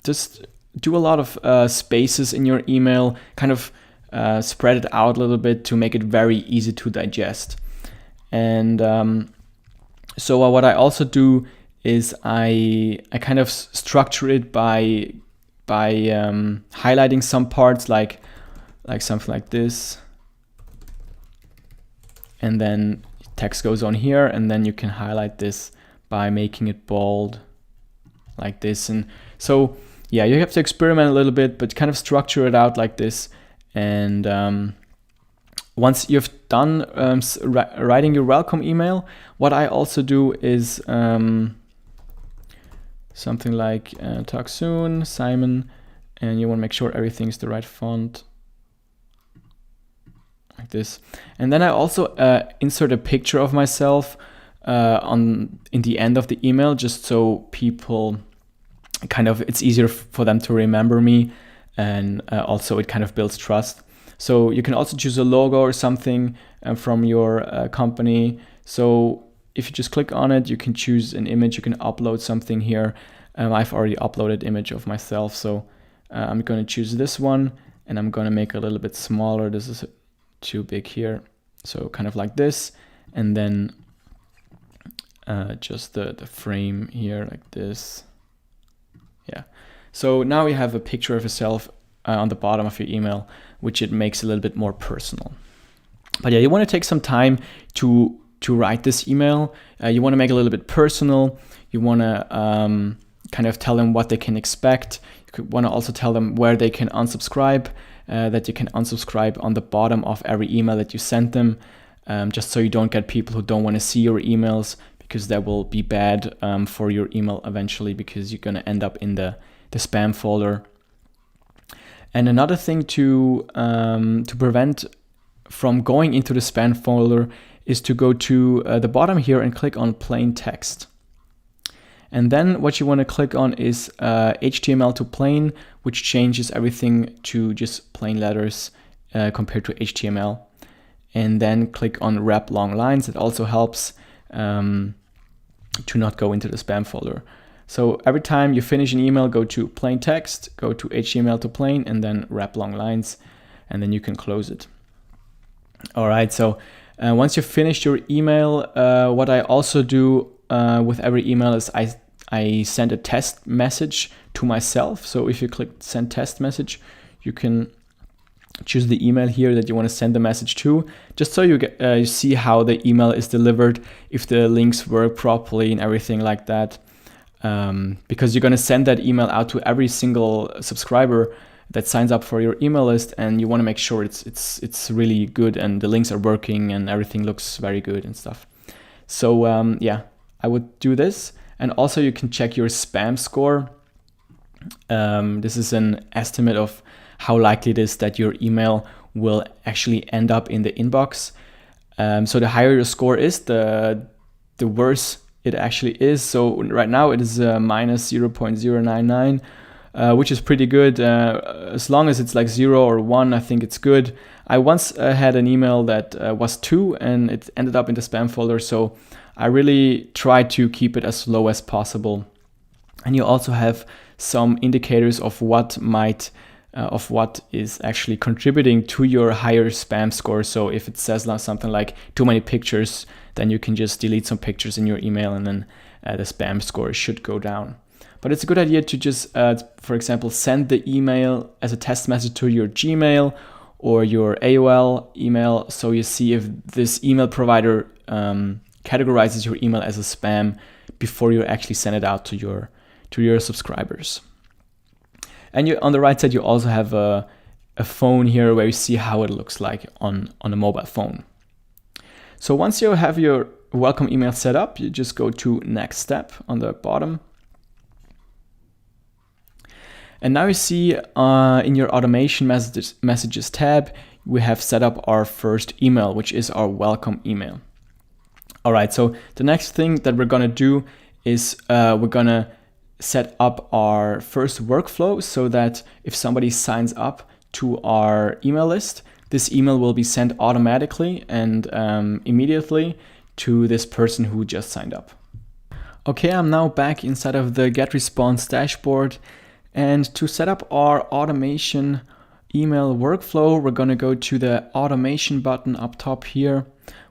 Just do a lot of spaces in your email, kind of spread it out a little bit to make it very easy to digest. And so what I also do is I kind of structure it by highlighting some parts, like something like this, and then text goes on here, and then you can highlight this by making it bold like this. And so yeah, you have to experiment a little bit, but kind of structure it out like this. And once you've done writing your welcome email, what I also do is something like talk soon, Simon, and you want to make sure everything's the right font, like this. And then I also insert a picture of myself in the end of the email, just so people it's easier for them to remember me, and also it kind of builds trust. So you can also choose a logo or something from your company. So if you just click on it, you can choose an image, you can upload something here. I've already uploaded image of myself, so I'm going to choose this one, and I'm going to make it a little bit smaller. This is too big here, so kind of like this, and then just the frame here like this. Yeah, so now you have a picture of yourself on the bottom of your email, which it makes a little bit more personal. But yeah, you want to take some time to write this email. You want to make it a little bit personal. You want to kind of tell them what they can expect. You want to also tell them where they can unsubscribe, that you can unsubscribe on the bottom of every email that you send them, just so you don't get people who don't want to see your emails, because that will be bad for your email eventually, because you're going to end up in the spam folder. And another thing to prevent from going into the spam folder is to go to the bottom here and click on plain text. And then what you want to click on is HTML to plain, which changes everything to just plain letters compared to HTML. And then click on wrap long lines. It also helps to not go into the spam folder. So every time you finish an email, go to plain text, go to HTML to plain, and then wrap long lines, and then you can close it. All right, so once you've finished your email, what I also do with every email is I send a test message to myself. So if you click send test message, you can choose the email here that you want to send the message to, just so you see how the email is delivered, if the links work properly and everything like that. Because you're going to send that email out to every single subscriber that signs up for your email list, and you want to make sure it's really good and the links are working and everything looks very good and stuff. So yeah, I would do this. And also you can check your spam score. This is an estimate of how likely it is that your email will actually end up in the inbox. So the higher your score is, the worse it actually is. So right now it is minus 0.099, which is pretty good. As long as it's like 0 or 1, I think it's good. I once had an email that was 2 and it ended up in the spam folder. So I really try to keep it as low as possible. And you also have some indicators of what might of what is actually contributing to your higher spam score. So if it says something like too many pictures, then you can just delete some pictures in your email, and then the spam score should go down. But it's a good idea to just, for example, send the email as a test message to your Gmail or your AOL email, so you see if this email provider categorizes your email as a spam before you actually send it out to your subscribers. And on the right side, you also have a phone here where you see how it looks like on a mobile phone. So once you have your welcome email set up, you just go to next step on the bottom. And now you see in your automation messages tab, we have set up our first email, which is our welcome email. All right, so the next thing that we're gonna do is we're gonna set up our first workflow so that if somebody signs up to our email list, this email will be sent automatically and immediately to this person who just signed up. Okay, I'm now back inside of the GetResponse dashboard. And to set up our automation email workflow, we're going to go to the automation button up top here,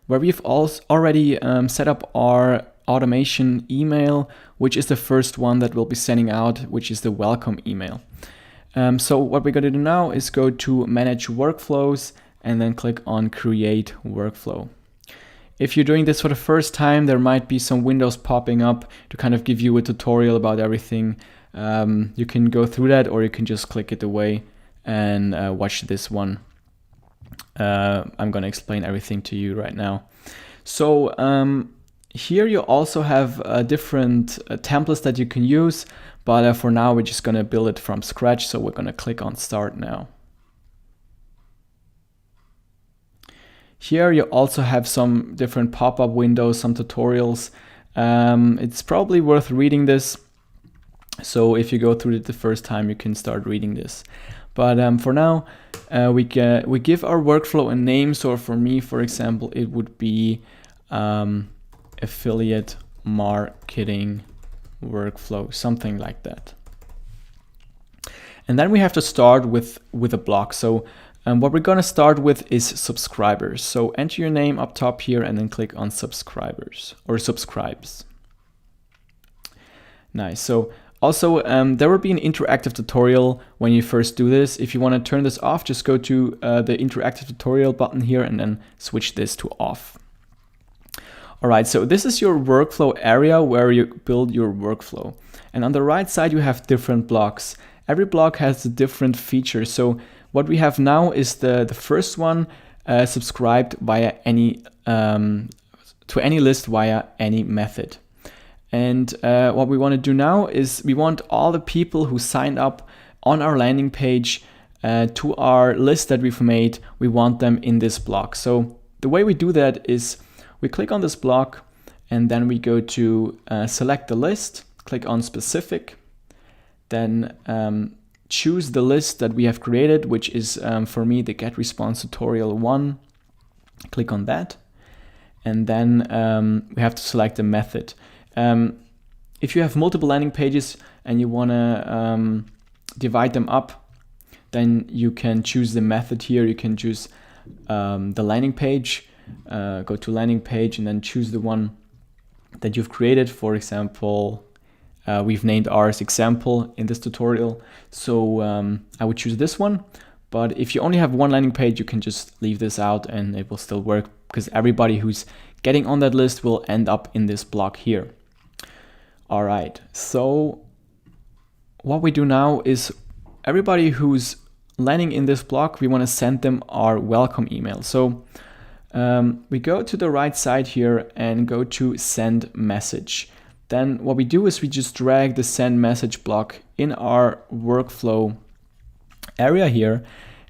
where we've already set up our automation email, which is the first one that we'll be sending out, which is the welcome email. So what we're going to do now is go to manage workflows and then click on create workflow. If you're doing this for the first time, there might be some windows popping up to kind of give you a tutorial about everything. You can go through that, or you can just click it away and watch this one. I'm going to explain everything to you right now. So here you also have different templates that you can use, but for now we're just going to build it from scratch. So we're going to click on start now. Here you also have some different pop-up windows, some tutorials. It's probably worth reading this. So if you go through it the first time, you can start reading this. But for now, we give our workflow a name. So for me, for example, it would be affiliate marketing workflow, something like that. And then we have to start with a block. So what we're going to start with is subscribers. So enter your name up top here and then click on subscribers or subscribes. Nice. So also, there will be an interactive tutorial when you first do this. If you want to turn this off, just go to the interactive tutorial button here and then switch this to off. All right, so this is your workflow area where you build your workflow. And on the right side, you have different blocks. Every block has a different feature. So what we have now is the first one, subscribed via any to any list via any method. And what we want to do now is we want all the people who signed up on our landing page to our list that we've made, we want them in this block. So the way we do that is we click on this block and then we go to select the list, click on specific, then choose the list that we have created, which is for me the GetResponse tutorial 1. Click on that. And then we have to select the method. If you have multiple landing pages and you want to divide them up, then you can choose the method here. You can choose the landing page, go to landing page and then choose the one that you've created. For example, we've named ours example in this tutorial. So I would choose this one. But if you only have one landing page, you can just leave this out and it will still work because everybody who's getting on that list will end up in this block here. All right, so what we do now is everybody who's landing in this block, we want to send them our welcome email. So we go to the right side here and go to send message. Then what we do is we just drag the send message block in our workflow area here,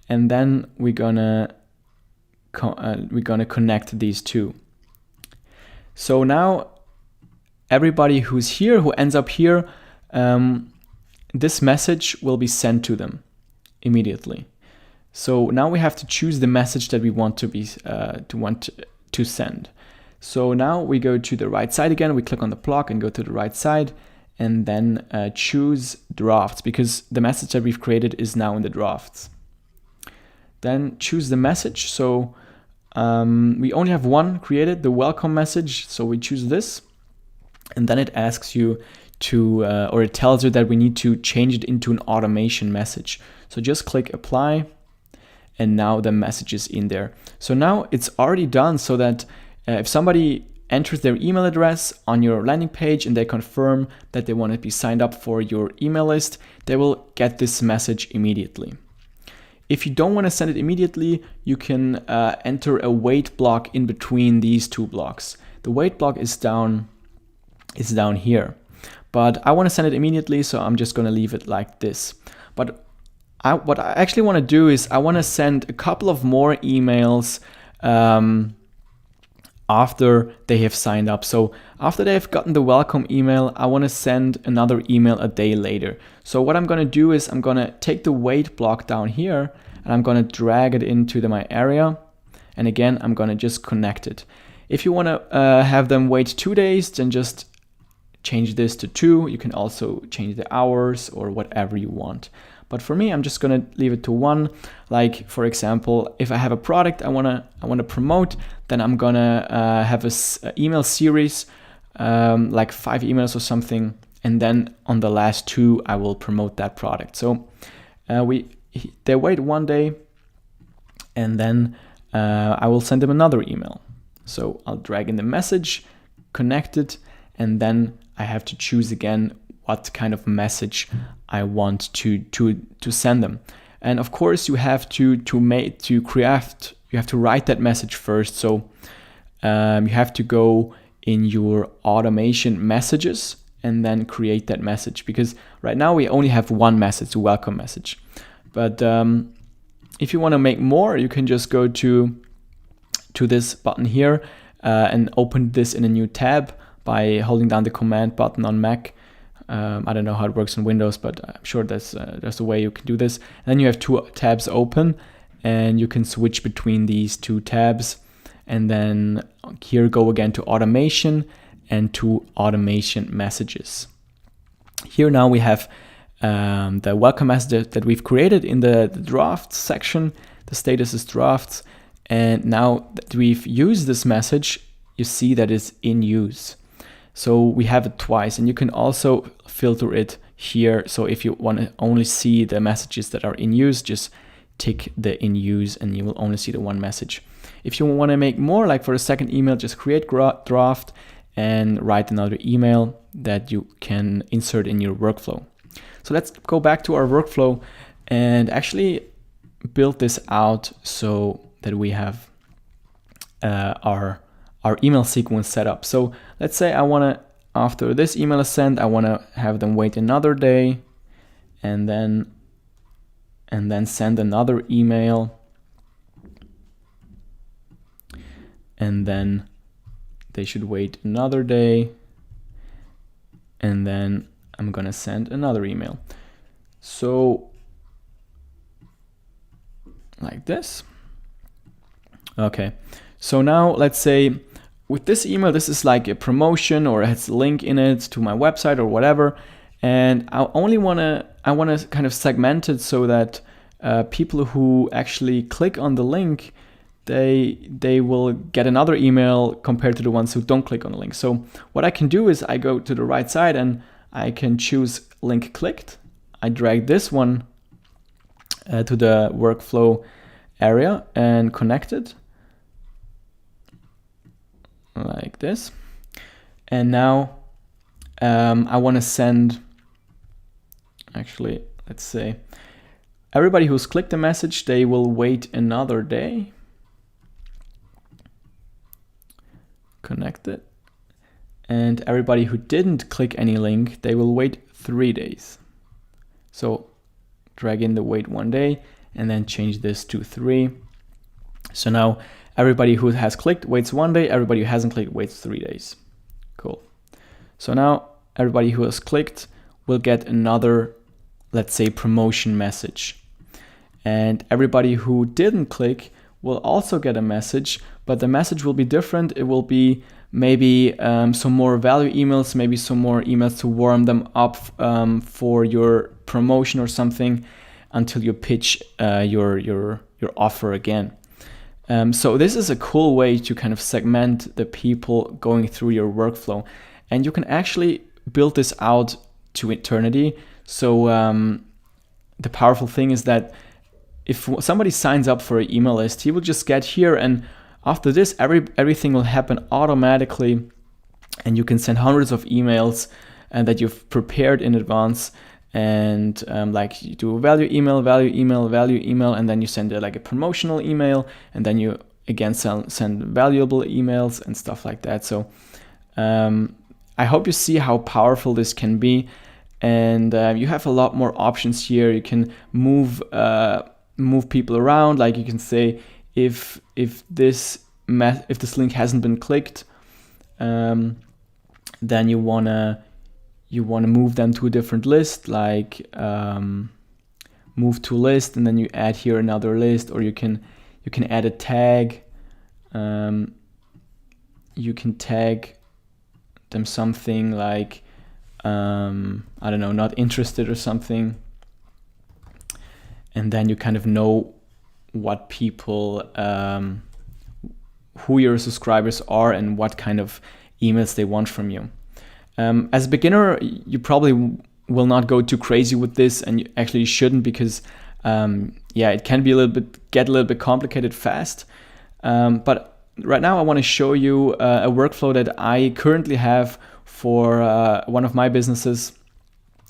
and then we're gonna connect these two. So now everybody who's here, who ends up here, this message will be sent to them immediately. So now we have to choose the message that we want to send. So now we go to the right side again, we click on the block and go to the right side, and then choose drafts, because the message that we've created is now in the drafts. Then choose the message. So we only have one created, the welcome message. So we choose this, and then it asks you to, or it tells you that we need to change it into an automation message. So just click apply, and now the message is in there. So now it's already done, so that if somebody enters their email address on your landing page and they confirm that they want to be signed up for your email list, they will get this message immediately. If you don't want to send it immediately, you can enter a wait block in between these two blocks. The wait block is down here, but I want to send it immediately, so I'm just going to leave it like this. But what I actually want to do is I want to send a couple of more emails after they have signed up. So after they've gotten the welcome email, I want to send another email a day later. So what I'm going to do is I'm going to take the wait block down here, and I'm going to drag it into my area. And again, I'm going to just connect it. If you want to have them wait 2 days, then just change this to 2. You can also change the hours or whatever you want. But for me, I'm just going to leave it to 1. Like, for example, if I have a product I want to promote, then I'm going to have a email series, like 5 emails or something. And then on the last 2, I will promote that product. So they wait 1 day, and then I will send them another email. So I'll drag in the message, connect it, and then I have to choose again what kind of message I want to send them. And of course, you have to write that message first. So you have to go in your automation messages and then create that message, because right now we only have one message, a welcome message. But if you want to make more, you can just go to this button here and open this in a new tab by holding down the command button on Mac. I don't know how it works on Windows, but I'm sure there's a way you can do this. And then you have 2 tabs open, and you can switch between these 2 tabs. And then here go again to automation and to automation messages. Here now we have the welcome message that we've created in the drafts section. The status is drafts. And now that we've used this message, you see that it's in use. So we have it twice, and you can also filter it here. So if you want to only see the messages that are in use, just tick the in use and you will only see the one message. If you want to make more, like for a second email, just create draft and write another email that you can insert in your workflow. So let's go back to our workflow and actually build this out so that we have our email sequence set up. So let's say I want to, after this email is sent, I want to have them wait another day and then send another email, and then they should wait another day, and then I'm gonna send another email. So like this. Okay, so now let's say with this email, this is like a promotion or it has a link in it to my website or whatever. And I want to kind of segment it so that people who actually click on the link, they will get another email compared to the ones who don't click on the link. So what I can do is I go to the right side and I can choose link clicked. I drag this one to the workflow area and connect it like this. And now I want to send, actually, let's say everybody who's clicked the message, they will wait another day. Connect it. And everybody who didn't click any link, they will wait 3 days. So drag in the wait 1 day and then change this to 3. So now everybody who has clicked waits 1 day, everybody who hasn't clicked waits 3 days. Cool. So now everybody who has clicked will get another, let's say, promotion message. And everybody who didn't click will also get a message, but the message will be different. It will be maybe some more value emails, maybe some more emails to warm them up for your promotion or something until you pitch your offer again. So this is a cool way to kind of segment the people going through your workflow, and you can actually build this out to eternity. So the powerful thing is that if somebody signs up for an email list, he will just get here, and after this, everything will happen automatically, and you can send hundreds of emails that you've prepared in advance. And like you do a value email, and then you send like a promotional email, and then you again send valuable emails and stuff like that. So I hope you see how powerful this can be, and you have a lot more options here. You can move people around. Like you can say if this link hasn't been clicked, then you wanna move them to a different list, like move to list, and then you add here another list, or you can add a tag. You can tag them something like I don't know, not interested or something, and then you kind of know what people, who your subscribers are and what kind of emails they want from you. As a beginner, you probably will not go too crazy with this, and you actually shouldn't, because it can be get a little bit complicated fast. But right now I want to show you a workflow that I currently have for one of my businesses,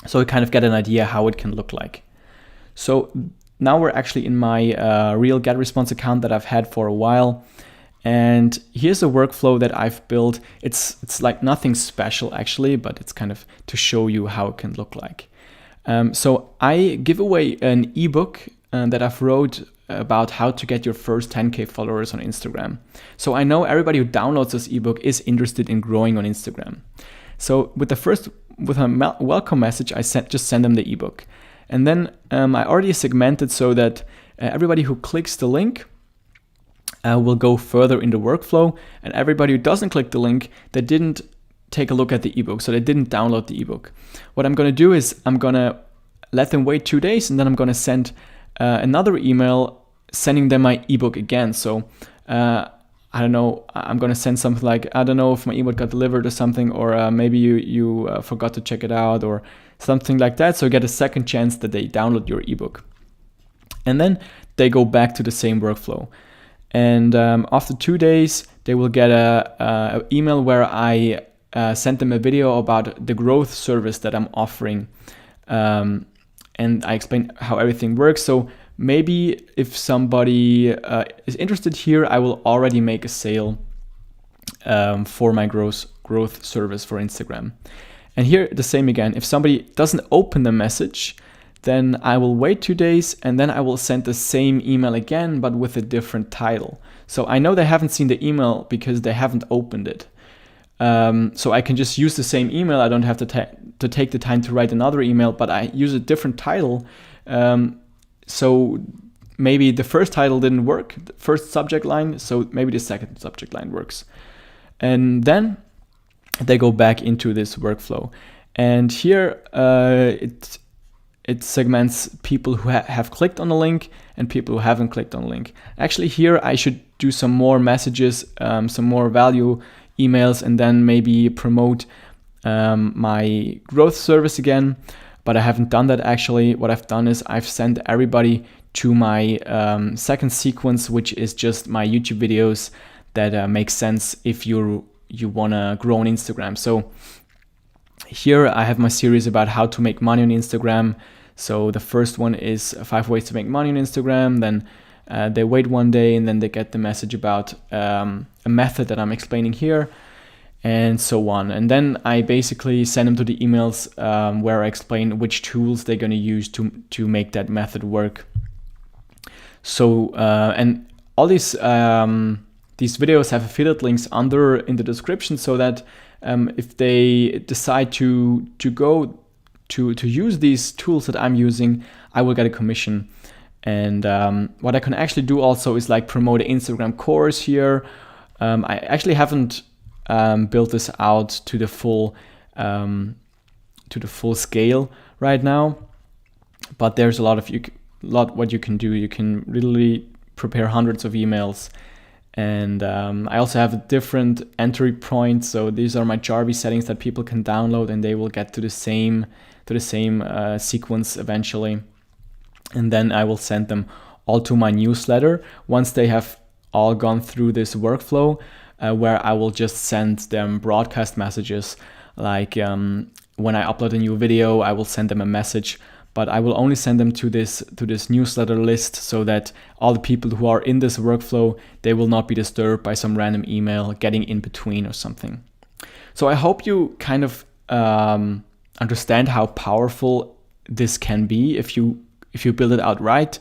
so you kind of get an idea how it can look like. So now we're actually in my real GetResponse account that I've had for a while. And here's a workflow that I've built. It's like nothing special actually, but it's kind of to show you how it can look like. So I give away an ebook that I've wrote about how to get your first 10K followers on Instagram. So I know everybody who downloads this ebook is interested in growing on Instagram. So with a welcome message, I just send them the ebook. And then I already segmented so that everybody who clicks the link will go further in the workflow, and everybody who doesn't click the link, they didn't take a look at the ebook, so they didn't download the ebook. What I'm going to do is I'm going to let them wait 2 days, and then I'm going to send another email sending them my ebook again. So I don't know, I'm going to send something like, I don't know if my ebook got delivered or something, or maybe you forgot to check it out or something like that. So you get a second chance that they download your ebook. And then they go back to the same workflow. And after 2 days, they will get a email where I sent them a video about the growth service that I'm offering. And I explain how everything works. So maybe if somebody is interested here, I will already make a sale for my growth service for Instagram. And here the same again. If somebody doesn't open the message, then I will wait 2 days, and then I will send the same email again, but with a different title. So I know they haven't seen the email because they haven't opened it. So I can just use the same email. I don't have to take the time to write another email, but I use a different title. So maybe the first title didn't work, the first subject line, so maybe the second subject line works. And then they go back into this workflow. And here it segments people who have clicked on the link and people who haven't clicked on the link. Actually, here I should do some more messages, some more value emails, and then maybe promote my growth service again. But I haven't done that actually. What I've done is I've sent everybody to my second sequence, which is just my YouTube videos that make sense if you want to grow on Instagram. So here I have my series about how to make money on Instagram. So the first one is 5 ways to make money on Instagram. Then they wait 1 day, and then they get the message about a method that I'm explaining here, and so on. And then I basically send them to the emails where I explain which tools they're going to use to make that method work. So and all these videos have affiliate links in the description, so that if they decide to go to use these tools that I'm using, I will get a commission. And what I can actually do also is like promote an Instagram course here. I actually haven't build this out to the full scale right now. But there's a lot what you can do. You can really prepare hundreds of emails. And I also have different entry points. So these are my Jarvis settings that people can download, and they will get to the same sequence eventually. And then I will send them all to my newsletter once they have all gone through this workflow, where I will just send them broadcast messages. Like when I upload a new video, I will send them a message, but I will only send them to this newsletter list, so that all the people who are in this workflow, they will not be disturbed by some random email getting in between or something. So I hope you kind of understand how powerful this can be if you build it out right.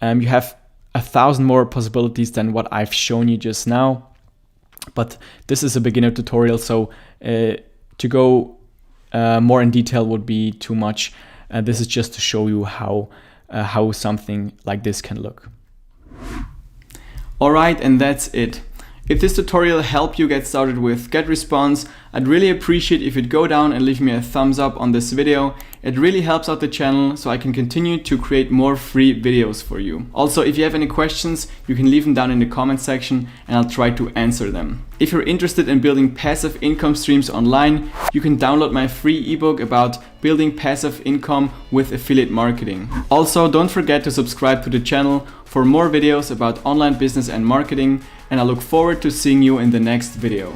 You have 1,000 more possibilities than what I've shown you just now, but this is a beginner tutorial, so to go more in detail would be too much. This is just to show you how something like this can look. Alright, and that's it. If this tutorial helped you get started with GetResponse, I'd really appreciate if you'd go down and leave me a thumbs up on this video. It really helps out the channel so I can continue to create more free videos for you. Also, if you have any questions, you can leave them down in the comment section and I'll try to answer them. If you're interested in building passive income streams online, you can download my free ebook about building passive income with affiliate marketing. Also, don't forget to subscribe to the channel for more videos about online business and marketing, and I look forward to seeing you in the next video.